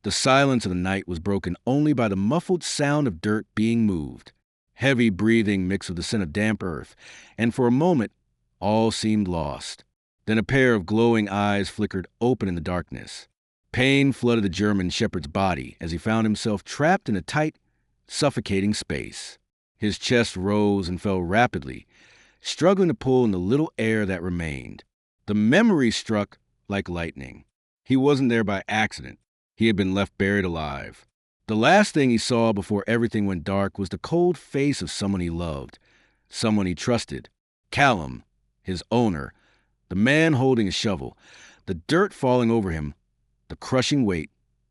The silence of the night was broken only by the muffled sound of dirt being moved. Heavy breathing mixed with the scent of damp earth, and for a moment, all seemed lost. Then a pair of glowing eyes flickered open in the darkness. Pain flooded the German shepherd's body as he found himself trapped in a tight, suffocating space. His chest rose and fell rapidly, struggling to pull in the little air that remained. The memory struck like lightning. He wasn't there by accident. He had been left buried alive. The last thing he saw before everything went dark was the cold face of someone he loved, someone he trusted. Callum, his owner, the man holding a shovel, the dirt falling over him, the crushing weight,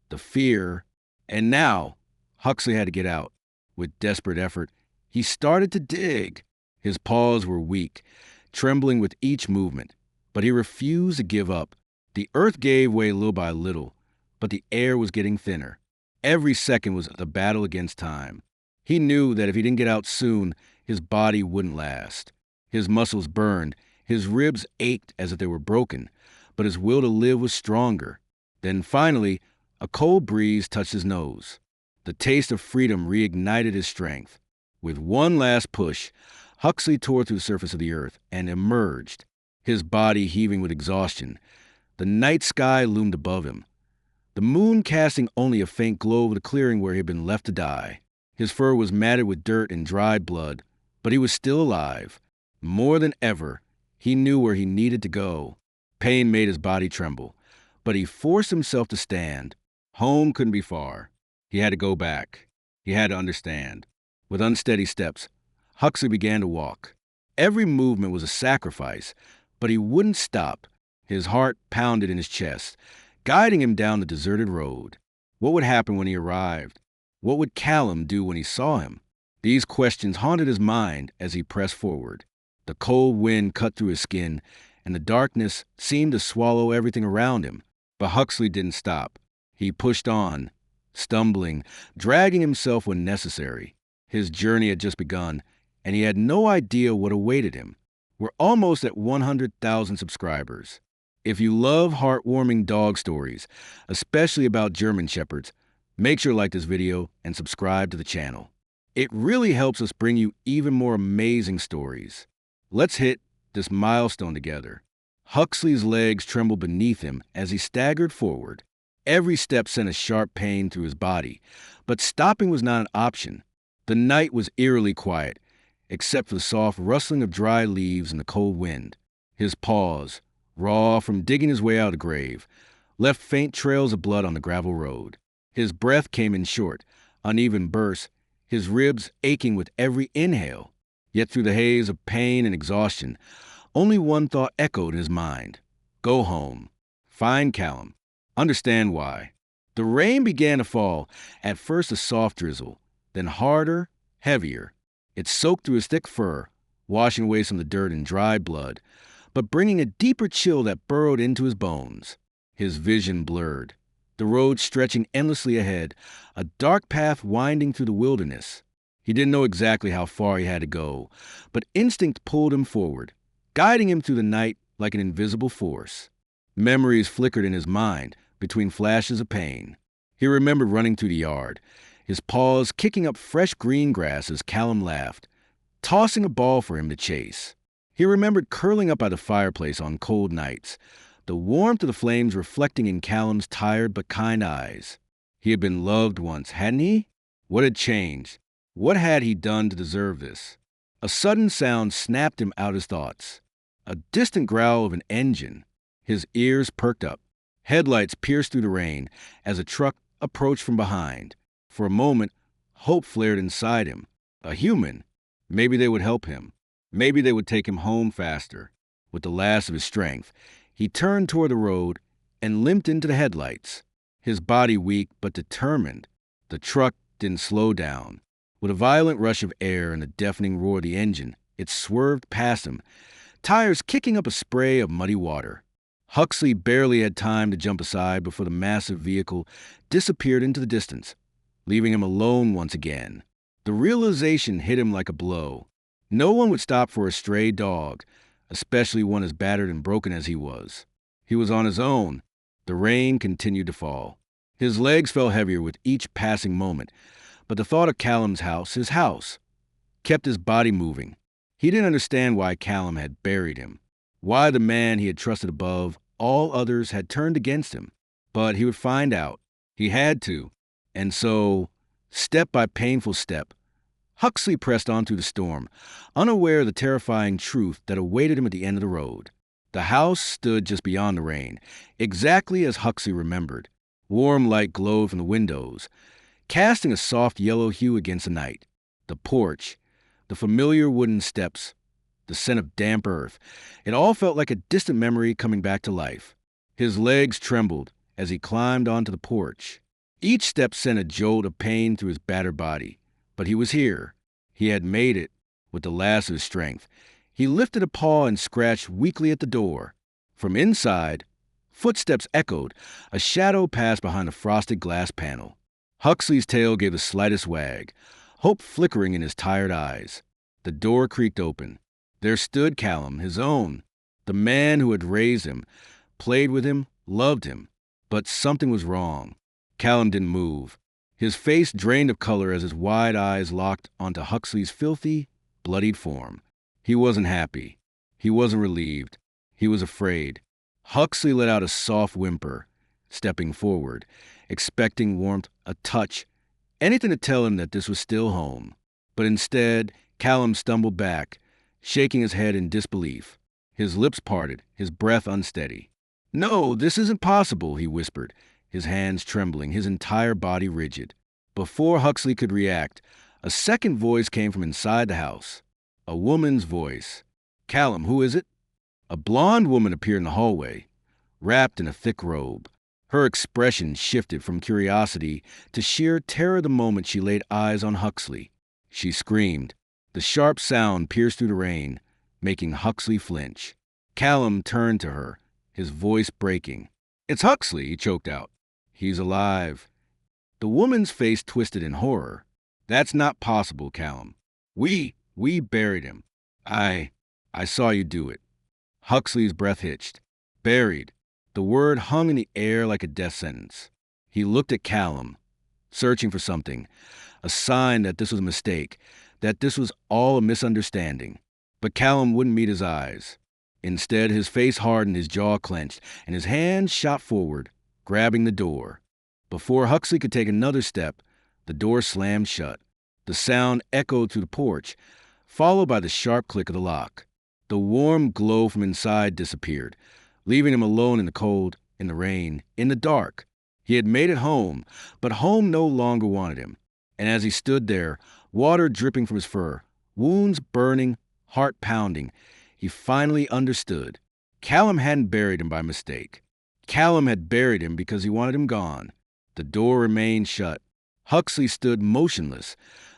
the fear. And now, Huxley had to get out. With desperate effort, he started to dig. His paws were weak, trembling with each movement, but he refused to give up. The earth gave way little by little, but the air was getting thinner. Every second was a battle against time. He knew that if he didn't get out soon, his body wouldn't last. His muscles burned, his ribs ached as if they were broken, but his will to live was stronger. Then finally, a cold breeze touched his nose. The taste of freedom reignited his strength. With one last push, Huxley tore through the surface of the earth and emerged, his body heaving with exhaustion. The night sky loomed above him, the moon casting only a faint glow over the clearing where he had been left to die. His fur was matted with dirt and dried blood, but he was still alive. More than ever, he knew where he needed to go. Pain made his body tremble, but he forced himself to stand. Home couldn't be far. He had to go back. He had to understand. With unsteady steps, Huxley began to walk. Every movement was a sacrifice, but he wouldn't stop. His heart pounded in his chest, guiding him down the deserted road. What would happen when he arrived? What would Callum do when he saw him? These questions haunted his mind as he pressed forward. The cold wind cut through his skin, and the darkness seemed to swallow everything around him. But Huxley didn't stop. He pushed on, stumbling, dragging himself when necessary. His journey had just begun, and he had no idea what awaited him. We're almost at 100,000 subscribers. If you love heartwarming dog stories, especially about German Shepherds, make sure to like this video and subscribe to the channel. It really helps us bring you even more amazing stories. Let's hit this milestone together. Huxley's legs trembled beneath him as he staggered forward. Every step sent a sharp pain through his body, but stopping was not an option. The night was eerily quiet, except for the soft rustling of dry leaves and the cold wind. His paws, raw from digging his way out of the grave, left faint trails of blood on the gravel road. His breath came in short, uneven bursts, his ribs aching with every inhale. Yet through the haze of pain and exhaustion, only one thought echoed in his mind. Go home. Find Callum. Understand why. The rain began to fall, at first a soft drizzle, then harder, heavier. It soaked through his thick fur, washing away some of the dirt and dried blood, but bringing a deeper chill that burrowed into his bones. His vision blurred, the road stretching endlessly ahead, a dark path winding through the wilderness. He didn't know exactly how far he had to go, but instinct pulled him forward, guiding him through the night like an invisible force. Memories flickered in his mind between flashes of pain. He remembered running through the yard, his paws kicking up fresh green grass as Callum laughed, tossing a ball for him to chase. He remembered curling up by the fireplace on cold nights, the warmth of the flames reflecting in Callum's tired but kind eyes. He had been loved once, hadn't he? What had changed? What had he done to deserve this? A sudden sound snapped him out his thoughts. A distant growl of an engine. His ears perked up. Headlights pierced through the rain as a truck approached from behind. For a moment, hope flared inside him. A human. Maybe they would help him. Maybe they would take him home faster. With the last of his strength, he turned toward the road and limped into the headlights. His body weak but determined. The truck didn't slow down. With a violent rush of air and the deafening roar of the engine, it swerved past him, tires kicking up a spray of muddy water. Huxley barely had time to jump aside before the massive vehicle disappeared into the distance, leaving him alone once again. The realization hit him like a blow. No one would stop for a stray dog, especially one as battered and broken as he was. He was on his own. The rain continued to fall. His legs felt heavier with each passing moment, but the thought of Callum's house, his house, kept his body moving. He didn't understand why Callum had buried him, why the man he had trusted above all others had turned against him. But he would find out. He had to. And so, step by painful step, Huxley pressed on through the storm, unaware of the terrifying truth that awaited him at the end of the road. The house stood just beyond the rain, exactly as Huxley remembered. Warm light glowed from the windows, casting a soft yellow hue against the night. The porch, the familiar wooden steps, the scent of damp earth, it all felt like a distant memory coming back to life. His legs trembled as he climbed onto the porch. Each step sent a jolt of pain through his battered body. But he was here. He had made it with the last of his strength. He lifted a paw and scratched weakly at the door. From inside, footsteps echoed. A shadow passed behind the frosted glass panel. Huxley's tail gave the slightest wag, hope flickering in his tired eyes. The door creaked open. There stood Callum, his own, the man who had raised him, played with him, loved him. But something was wrong. Callum didn't move. His face drained of color as his wide eyes locked onto Huxley's filthy, bloodied form. He wasn't happy. He wasn't relieved. He was afraid. Huxley let out a soft whimper, stepping forward, expecting warmth, a touch, anything to tell him that this was still home. But instead, Callum stumbled back, shaking his head in disbelief. His lips parted, his breath unsteady. "No, this isn't possible," he whispered, his hands trembling, his entire body rigid. Before Huxley could react, a second voice came from inside the house. A woman's voice. "Callum, who is it?" A blonde woman appeared in the hallway, wrapped in a thick robe. Her expression shifted from curiosity to sheer terror the moment she laid eyes on Huxley. She screamed. The sharp sound pierced through the rain, making Huxley flinch. Callum turned to her, his voice breaking. "It's Huxley," he choked out. "He's alive." The woman's face twisted in horror. "That's not possible, Callum. We buried him. I saw you do it." Huxley's breath hitched. Buried. The word hung in the air like a death sentence. He looked at Callum, searching for something, a sign that this was a mistake, that this was all a misunderstanding. But Callum wouldn't meet his eyes. Instead, his face hardened, his jaw clenched, and his hand shot forward, grabbing the door. Before Huxley could take another step, the door slammed shut. The sound echoed through the porch, followed by the sharp click of the lock. The warm glow from inside disappeared, leaving him alone in the cold, in the rain, in the dark. He had made it home, but home no longer wanted him. And as he stood there, water dripping from his fur, wounds burning, heart pounding, he finally understood. Callum hadn't buried him by mistake. Callum had buried him because he wanted him gone. The door remained shut. Huxley stood motionless,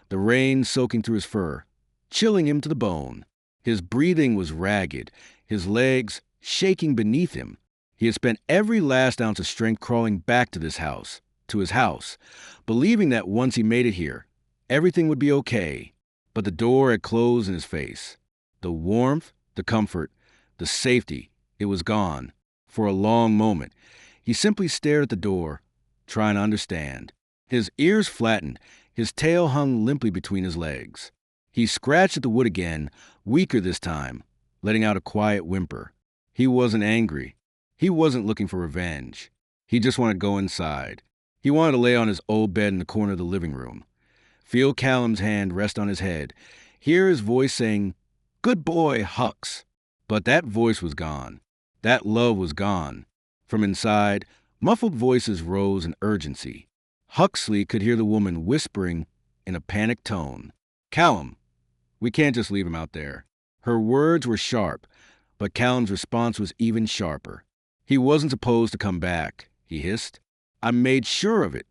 the rain soaking through his fur, chilling him to the bone. His breathing was ragged, his legs shaking beneath him. He had spent every last ounce of strength crawling back to this house, to his house, believing that once he made it here, everything would be okay. But the door had closed in his face. The warmth, the comfort, the safety, it was gone. For a long moment, he simply stared at the door, trying to understand. His ears flattened, his tail hung limply between his legs. He scratched at the wood again, weaker this time, letting out a quiet whimper. He wasn't angry. He wasn't looking for revenge. He just wanted to go inside. He wanted to lay on his old bed in the corner of the living room, feel Callum's hand rest on his head, hear his voice saying, "Good boy, Hux." But that voice was gone. That love was gone. From inside, muffled voices rose in urgency. Huxley could hear the woman whispering in a panicked tone, "Callum, we can't just leave him out there." Her words were sharp, but Callum's response was even sharper. "He wasn't supposed to come back," he hissed. "I made sure of it."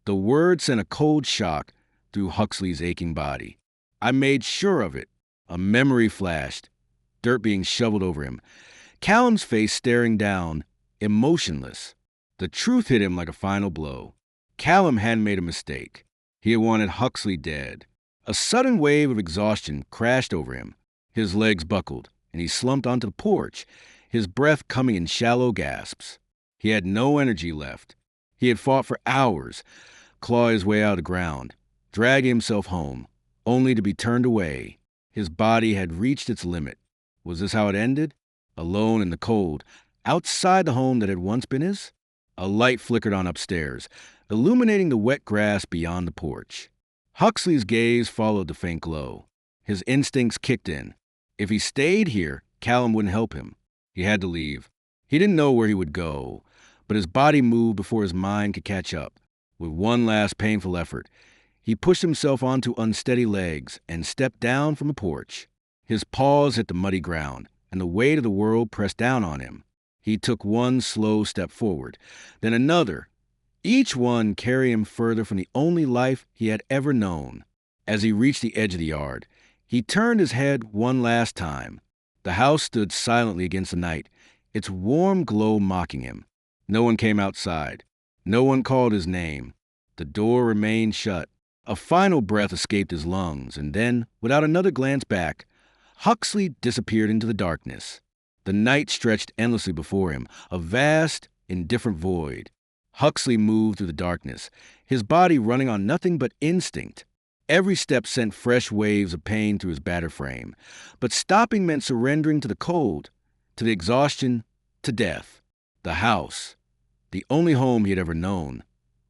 The word sent a cold shock through Huxley's aching body. "I made sure of it." A memory flashed, dirt being shoveled over him. Callum's face staring down, emotionless. The truth hit him like a final blow. Callum hadn't made a mistake. He had wanted Huxley dead. A sudden wave of exhaustion crashed over him. His legs buckled, and he slumped onto the porch, his breath coming in shallow gasps. He had no energy left. He had fought for hours, claw his way out of the ground, drag himself home, only to be turned away. His body had reached its limit. Was this how it ended? Alone in the cold, outside the home that had once been his? A light flickered on upstairs, illuminating the wet grass beyond the porch. Huxley's gaze followed the faint glow. His instincts kicked in. If he stayed here, Callum wouldn't help him. He had to leave. He didn't know where he would go, but his body moved before his mind could catch up. With one last painful effort, he pushed himself onto unsteady legs and stepped down from the porch. His paws hit the muddy ground, and the weight of the world pressed down on him. He took one slow step forward, then another, each one carrying him further from the only life he had ever known. As he reached the edge of the yard, he turned his head one last time. The house stood silently against the night, its warm glow mocking him. No one came outside. No one called his name. The door remained shut. A final breath escaped his lungs, and then, without another glance back, Huxley disappeared into the darkness. The night stretched endlessly before him, a vast, indifferent void. Huxley moved through the darkness, his body running on nothing but instinct. Every step sent fresh waves of pain through his battered frame, but stopping meant surrendering to the cold, to the exhaustion, to death. The house, the only home he had ever known,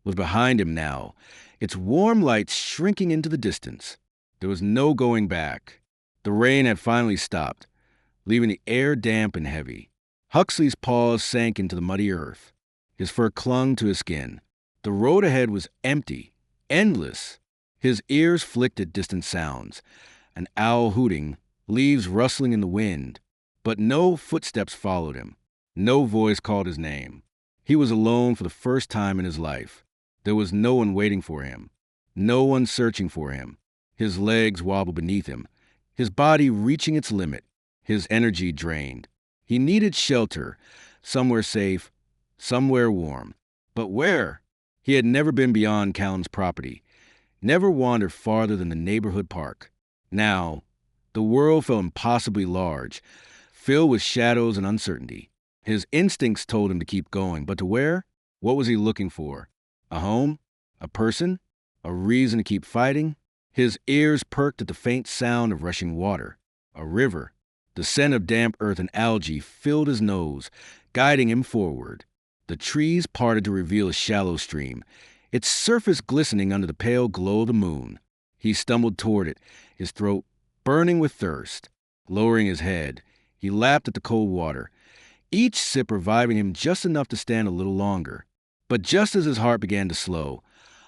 was behind him now, its warm lights shrinking into the distance. There was no going back. The rain had finally stopped, leaving the air damp and heavy. Huxley's paws sank into the muddy earth. His fur clung to his skin. The road ahead was empty, endless. His ears flicked at distant sounds, an owl hooting, leaves rustling in the wind. But no footsteps followed him. No voice called his name. He was alone for the first time in his life. There was no one waiting for him, no one searching for him. His legs wobbled beneath him, his body reaching its limit, his energy drained. He needed shelter, somewhere safe, somewhere warm. But where? He had never been beyond Callum's property, never wandered farther than the neighborhood park. Now, the world felt impossibly large, filled with shadows and uncertainty. His instincts told him to keep going, but to where? What was he looking for? A home? A person? A reason to keep fighting? His ears perked at the faint sound of rushing water. A river. The scent of damp earth and algae filled his nose, guiding him forward. The trees parted to reveal a shallow stream, its surface glistening under the pale glow of the moon. He stumbled toward it, his throat burning with thirst. Lowering his head, he lapped at the cold water, each sip reviving him just enough to stand a little longer. But just as his heart began to slow,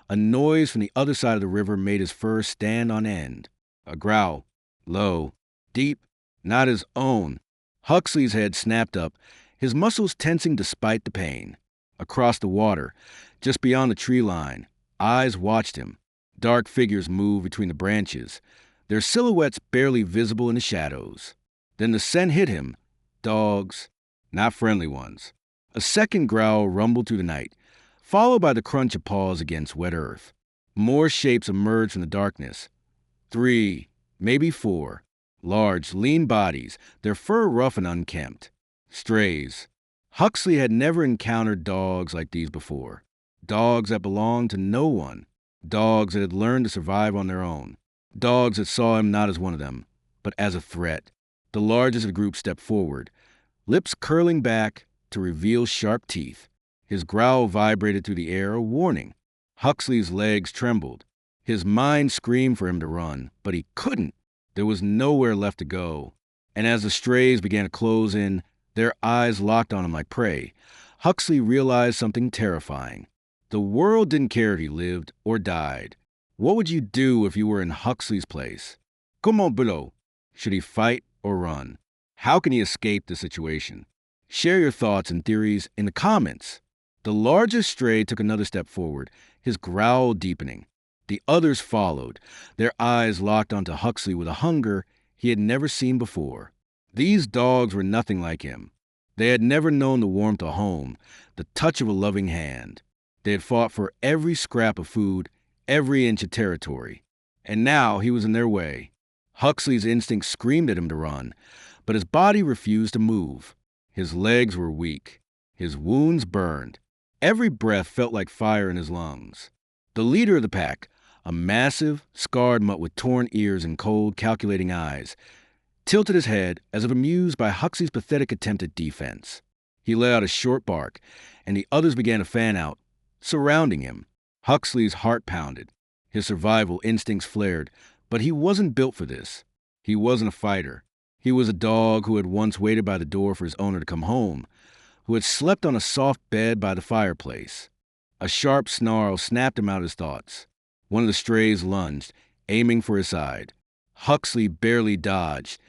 a noise from the other side of the river made his fur stand on end. A growl, low, deep, not his own. Huxley's head snapped up, his muscles tensing despite the pain. Across the water, just beyond the tree line, eyes watched him. Dark figures moved between the branches, their silhouettes barely visible in the shadows. Then the scent hit him. Dogs, not friendly ones. A second growl rumbled through the night, followed by the crunch of paws against wet earth. More shapes emerged from the darkness. 3, maybe 4. Large, lean bodies, their fur rough and unkempt. Strays. Huxley had never encountered dogs like these before. Dogs that belonged to no one. Dogs that had learned to survive on their own. Dogs that saw him not as one of them, but as a threat. The largest of the group stepped forward, lips curling back to reveal sharp teeth. His growl vibrated through the air, a warning. Huxley's legs trembled. His mind screamed for him to run, but he couldn't. There was nowhere left to go. And as the strays began to close in, their eyes locked on him like prey, Huxley realized something terrifying. The world didn't care if he lived or died. What would you do if you were in Huxley's place? Comment below? Should he fight or run? How can he escape the situation? Share your thoughts and theories in the comments. The largest stray took another step forward, his growl deepening. The others followed, their eyes locked onto Huxley with a hunger he had never seen before. These dogs were nothing like him. They had never known the warmth of home, the touch of a loving hand. They had fought for every scrap of food, every inch of territory. And now he was in their way. Huxley's instinct screamed at him to run, but his body refused to move. His legs were weak. His wounds burned. Every breath felt like fire in his lungs. The leader of the pack, a massive, scarred mutt with torn ears and cold, calculating eyes, tilted his head as if amused by Huxley's pathetic attempt at defense. He let out a short bark, and the others began to fan out, surrounding him. Huxley's heart pounded. His survival instincts flared, but he wasn't built for this. He wasn't a fighter. He was a dog who had once waited by the door for his owner to come home, who had slept on a soft bed by the fireplace. A sharp snarl snapped him out of his thoughts. One of the strays lunged, aiming for his side. Huxley barely dodged,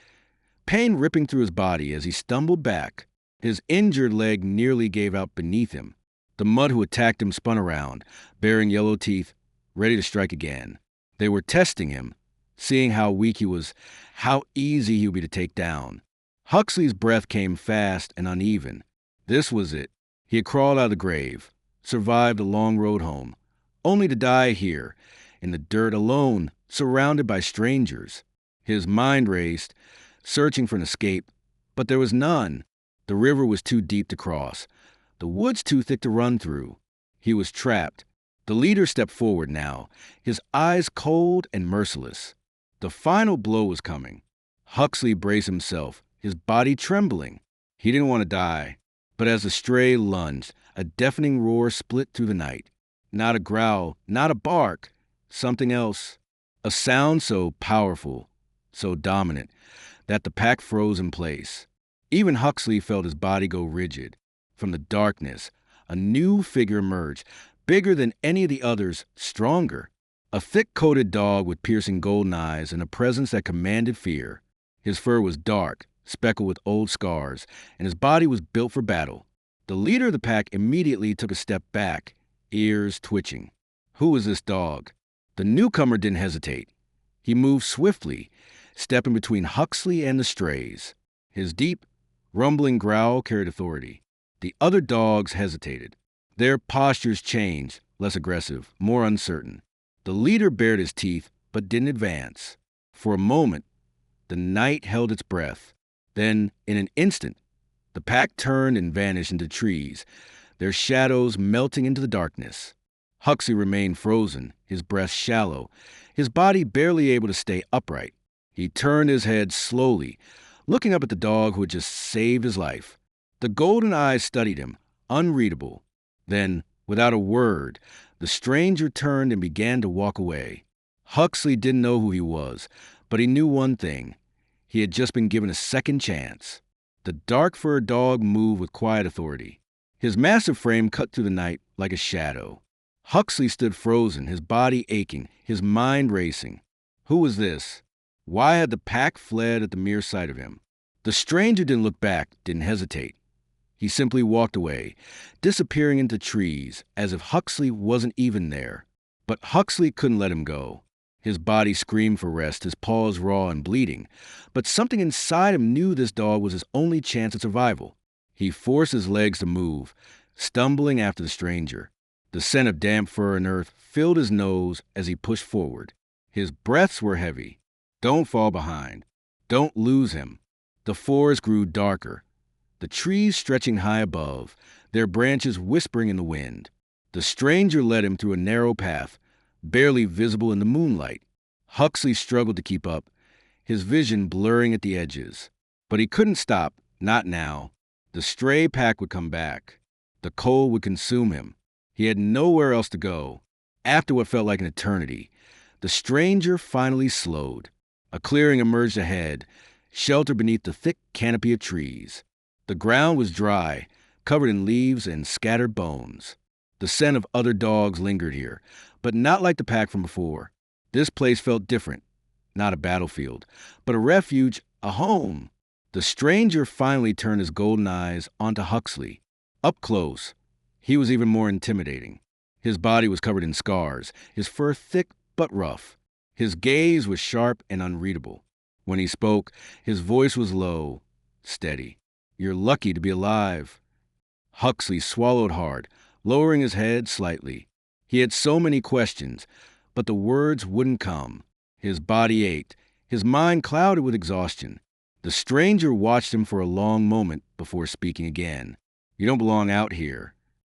pain ripping through his body as he stumbled back. His injured leg nearly gave out beneath him. The mutt who attacked him spun around, baring yellow teeth, ready to strike again. They were testing him, seeing how weak he was, how easy he would be to take down. Huxley's breath came fast and uneven. This was it. He had crawled out of the grave, survived a long road home, only to die here, in the dirt alone, surrounded by strangers. His mind raced, searching for an escape, but there was none. The river was too deep to cross, the woods too thick to run through. He was trapped. The leader stepped forward now, his eyes cold and merciless. The final blow was coming. Huxley braced himself, his body trembling. He didn't want to die, but as the stray lunged, a deafening roar split through the night. Not a growl, not a bark, something else. A sound so powerful, so dominant, that the pack froze in place. Even Huxley felt his body go rigid. From the darkness, a new figure emerged, bigger than any of the others, stronger. A thick-coated dog with piercing golden eyes and a presence that commanded fear. His fur was dark, speckled with old scars, and his body was built for battle. The leader of the pack immediately took a step back, ears twitching. Who was this dog? The newcomer didn't hesitate. He moved swiftly, stepping between Huxley and the strays. His deep, rumbling growl carried authority. The other dogs hesitated. Their postures changed, less aggressive, more uncertain. The leader bared his teeth, but didn't advance. For a moment, the night held its breath. Then, in an instant, the pack turned and vanished into trees, their shadows melting into the darkness. Huxley remained frozen, his breath shallow, his body barely able to stay upright. He turned his head slowly, looking up at the dog who had just saved his life. The golden eyes studied him, unreadable. Then, without a word, the stranger turned and began to walk away. Huxley didn't know who he was, but he knew one thing. He had just been given a second chance. The dark-furred dog moved with quiet authority. His massive frame cut through the night like a shadow. Huxley stood frozen, his body aching, his mind racing. Who was this? Why had the pack fled at the mere sight of him? The stranger didn't look back, didn't hesitate. He simply walked away, disappearing into trees, as if Huxley wasn't even there. But Huxley couldn't let him go. His body screamed for rest, his paws raw and bleeding. But something inside him knew this dog was his only chance at survival. He forced his legs to move, stumbling after the stranger. The scent of damp fur and earth filled his nose as he pushed forward. His breaths were heavy. Don't fall behind. Don't lose him. The forest grew darker, the trees stretching high above, their branches whispering in the wind. The stranger led him through a narrow path, barely visible in the moonlight. Huxley struggled to keep up, his vision blurring at the edges. But he couldn't stop, not now. The stray pack would come back. The cold would consume him. He had nowhere else to go. After what felt like an eternity, the stranger finally slowed. A clearing emerged ahead, sheltered beneath the thick canopy of trees. The ground was dry, covered in leaves and scattered bones. The scent of other dogs lingered here, but not like the pack from before. This place felt different. Not a battlefield, but a refuge, a home. The stranger finally turned his golden eyes onto Huxley. Up close, he was even more intimidating. His body was covered in scars, his fur thick but rough. His gaze was sharp and unreadable. When he spoke, his voice was low, steady. "You're lucky to be alive." Huxley swallowed hard, lowering his head slightly. He had so many questions, but the words wouldn't come. His body ached, his mind clouded with exhaustion. The stranger watched him for a long moment before speaking again. "You don't belong out here."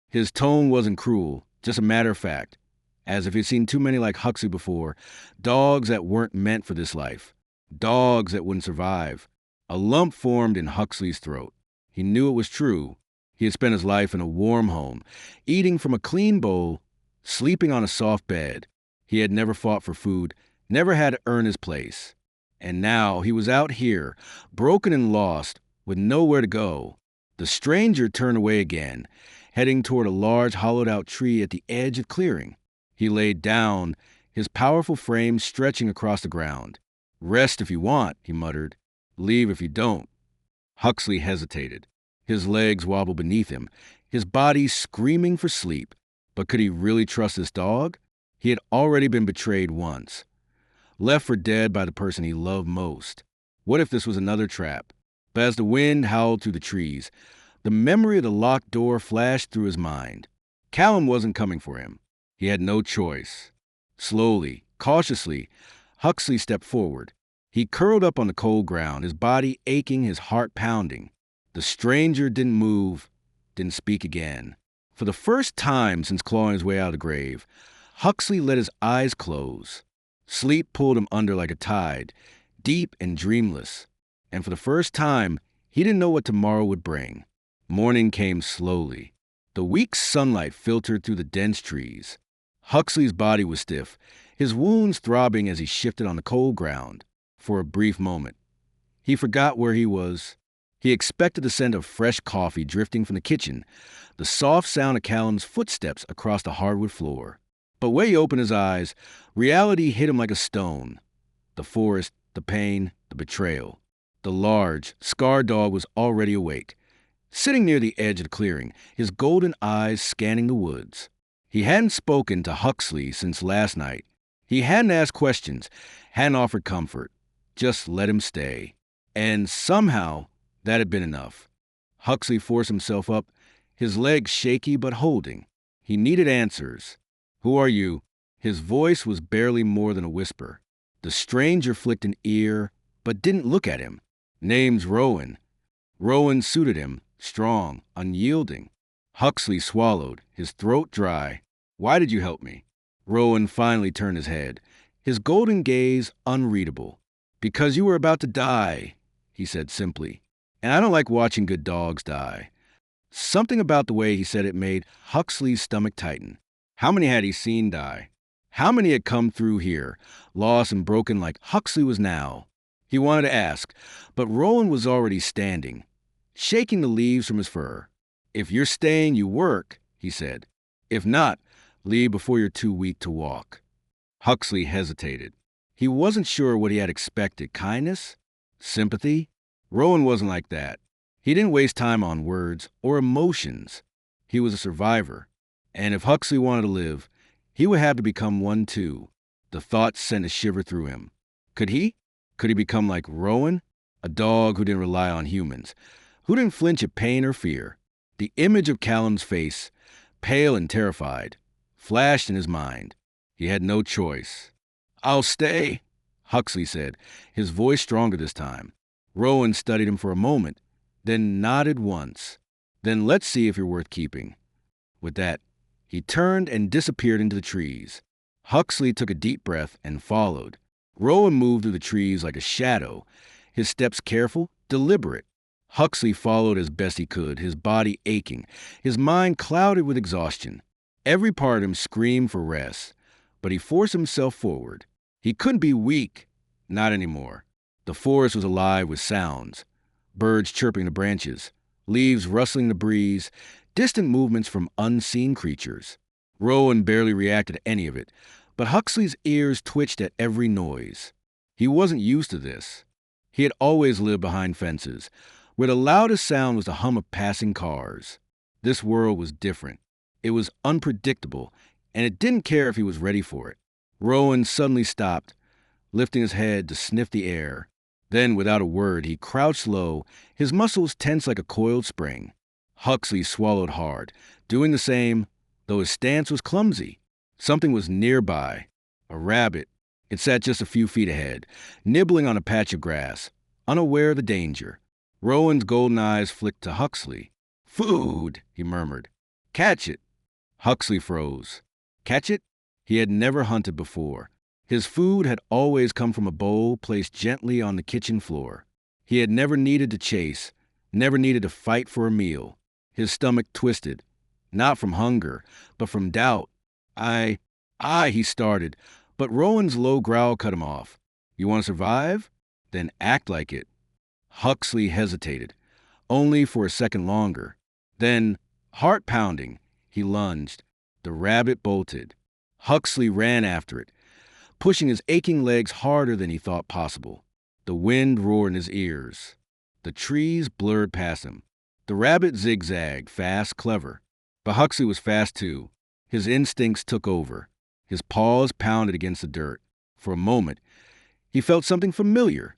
His tone wasn't cruel, just a matter of fact, as if he'd seen too many like Huxley before, dogs that weren't meant for this life, dogs that wouldn't survive. A lump formed in Huxley's throat. He knew it was true. He had spent his life in a warm home, eating from a clean bowl, sleeping on a soft bed. He had never fought for food, never had to earn his place. And now he was out here, broken and lost, with nowhere to go. The stranger turned away again, heading toward a large hollowed-out tree at the edge of clearing. He laid down, his powerful frame stretching across the ground. "Rest if you want," he muttered. "Leave if you don't." Huxley hesitated. His legs wobbled beneath him, his body screaming for sleep. But could he really trust this dog? He had already been betrayed once, left for dead by the person he loved most. What if this was another trap? But as the wind howled through the trees, the memory of the locked door flashed through his mind. Callum wasn't coming for him. He had no choice. Slowly, cautiously, Huxley stepped forward. He curled up on the cold ground, his body aching, his heart pounding. The stranger didn't move, didn't speak again. For the first time since clawing his way out of the grave, Huxley let his eyes close. Sleep pulled him under like a tide, deep and dreamless. And for the first time, he didn't know what tomorrow would bring. Morning came slowly. The weak sunlight filtered through the dense trees. Huxley's body was stiff, his wounds throbbing as he shifted on the cold ground. For a brief moment, he forgot where he was. He expected the scent of fresh coffee drifting from the kitchen, the soft sound of Callum's footsteps across the hardwood floor. But when he opened his eyes, reality hit him like a stone. The forest, the pain, the betrayal. The large, scarred dog was already awake, sitting near the edge of the clearing, his golden eyes scanning the woods. He hadn't spoken to Huxley since last night. He hadn't asked questions, hadn't offered comfort. Just let him stay. And somehow, that had been enough. Huxley forced himself up, his legs shaky but holding. He needed answers. "Who are you?" His voice was barely more than a whisper. The stranger flicked an ear, but didn't look at him. "Name's Rowan." Rowan suited him, strong, unyielding. Huxley swallowed, his throat dry. "Why did you help me?" Rowan finally turned his head, his golden gaze unreadable. "Because you were about to die," he said simply. "And I don't like watching good dogs die." Something about the way he said it made Huxley's stomach tighten. How many had he seen die? How many had come through here, lost and broken like Huxley was now? He wanted to ask, but Rowan was already standing, shaking the leaves from his fur. "If you're staying, you work," he said. "If not, leave before you're too weak to walk." Huxley hesitated. He wasn't sure what he had expected. Kindness? Sympathy? Rowan wasn't like that. He didn't waste time on words or emotions. He was a survivor. And if Huxley wanted to live, he would have to become one too. The thought sent a shiver through him. Could he? Could he become like Rowan? A dog who didn't rely on humans, who didn't flinch at pain or fear. The image of Callum's face, pale and terrified, flashed in his mind. He had no choice. "I'll stay," Huxley said, his voice stronger this time. Rowan studied him for a moment, then nodded once. "Then let's see if you're worth keeping." With that, he turned and disappeared into the trees. Huxley took a deep breath and followed. Rowan moved through the trees like a shadow, his steps careful, deliberate. Huxley followed as best he could, his body aching, his mind clouded with exhaustion. Every part of him screamed for rest, but he forced himself forward. He couldn't be weak, not anymore. The forest was alive with sounds, birds chirping the branches, leaves rustling the breeze, distant movements from unseen creatures. Rowan barely reacted to any of it, but Huxley's ears twitched at every noise. He wasn't used to this. He had always lived behind fences, where the loudest sound was the hum of passing cars. This world was different. It was unpredictable, and it didn't care if he was ready for it. Rowan suddenly stopped, lifting his head to sniff the air. Then, without a word, he crouched low, his muscles tense like a coiled spring. Huxley swallowed hard, doing the same, though his stance was clumsy. Something was nearby. A rabbit. It sat just a few feet ahead, nibbling on a patch of grass, unaware of the danger. Rowan's golden eyes flicked to Huxley. "Food," he murmured. Catch it. Huxley froze. Catch it? He had never hunted before. His food had always come from a bowl placed gently on the kitchen floor. He had never needed to chase, never needed to fight for a meal. His stomach twisted, not from hunger, but from doubt. He started, but Rowan's low growl cut him off. You want to survive? Then act like it. Huxley hesitated, only for a second longer. Then, heart pounding, he lunged. The rabbit bolted. Huxley ran after it, pushing his aching legs harder than he thought possible. The wind roared in his ears. The trees blurred past him. The rabbit zigzagged, fast, clever. But Huxley was fast too. His instincts took over. His paws pounded against the dirt. For a moment, he felt something familiar.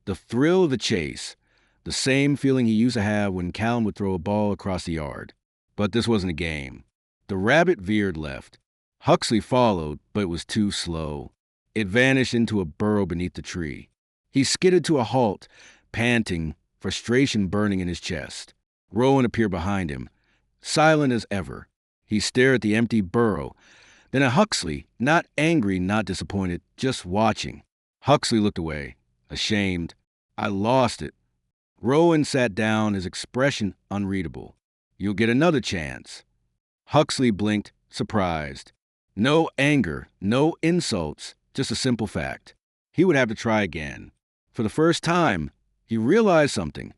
The thrill of the chase. The same feeling he used to have when Callum would throw a ball across the yard. But this wasn't a game. The rabbit veered left. Huxley followed, but it was too slow. It vanished into a burrow beneath the tree. He skidded to a halt, panting, frustration burning in his chest. Rowan appeared behind him, silent as ever. He stared at the empty burrow, then at Huxley, not angry, not disappointed, just watching. Huxley looked away, ashamed. I lost it. Rowan sat down, his expression unreadable. You'll get another chance. Huxley blinked, surprised. No anger, no insults, just a simple fact. He would have to try again. For the first time, he realized something.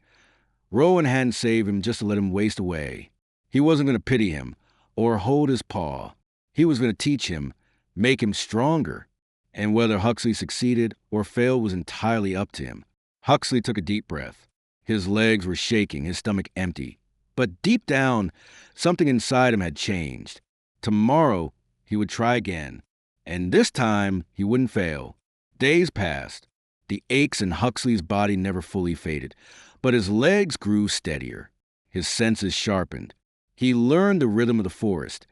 Rowan hadn't saved him just to let him waste away. He wasn't going to pity him or hold his paw. He was going to teach him, make him stronger. And whether Huxley succeeded or failed was entirely up to him. Huxley took a deep breath. His legs were shaking, his stomach empty. But deep down, something inside him had changed. Tomorrow, he would try again. And this time, he wouldn't fail. Days passed. The aches in Huxley's body never fully faded, but his legs grew steadier. His senses sharpened. He learned the rhythm of the forest,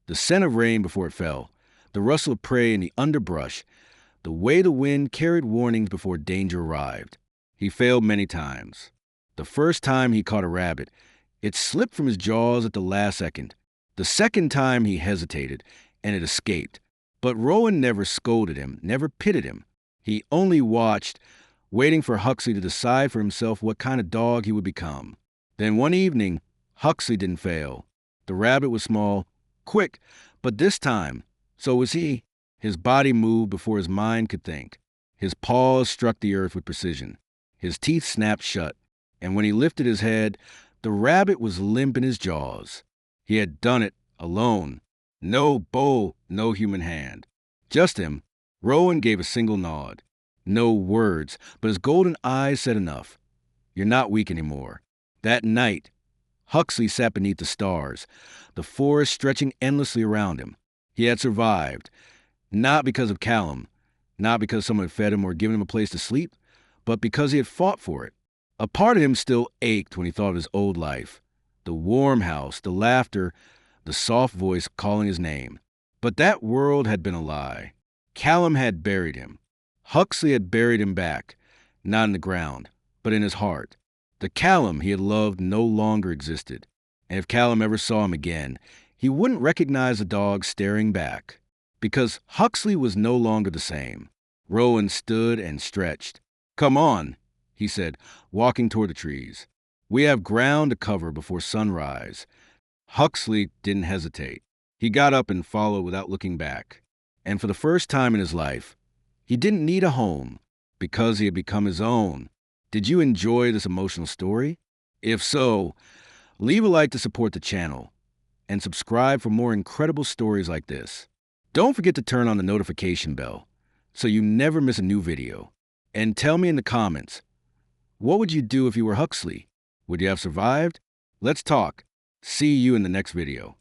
the scent of rain before it fell, the rustle of prey in the underbrush, the way the wind carried warnings before danger arrived. He failed many times. The first time he caught a rabbit, it slipped from his jaws at the last second. The second time he hesitated, and it escaped. But Rowan never scolded him, never pitted him. He only watched, waiting for Huxley to decide for himself what kind of dog he would become. Then one evening, Huxley didn't fail. The rabbit was small, quick, but this time, so was he. His body moved before his mind could think. His paws struck the earth with precision. His teeth snapped shut, and when he lifted his head, the rabbit was limp in his jaws. He had done it alone. No bow, no human hand. Just him. Rowan gave a single nod. No words, but his golden eyes said enough. You're not weak anymore. That night, Huxley sat beneath the stars, the forest stretching endlessly around him. He had survived, not because of Callum, not because someone had fed him or given him a place to sleep, but because he had fought for it. A part of him still ached when he thought of his old life. The warm house, the laughter, the soft voice calling his name. But that world had been a lie. Callum had buried him. Huxley had buried him back, not in the ground, but in his heart. The Callum he had loved no longer existed, and if Callum ever saw him again, he wouldn't recognize the dog staring back, because Huxley was no longer the same. Rowan stood and stretched. Come on, he said, walking toward the trees. We have ground to cover before sunrise. Huxley didn't hesitate. He got up and followed without looking back. And for the first time in his life, he didn't need a home because he had become his own. Did you enjoy this emotional story? If so, leave a like to support the channel and subscribe for more incredible stories like this. Don't forget to turn on the notification bell so you never miss a new video. And tell me in the comments, what would you do if you were Huxley? Would you have survived? Let's talk. See you in the next video.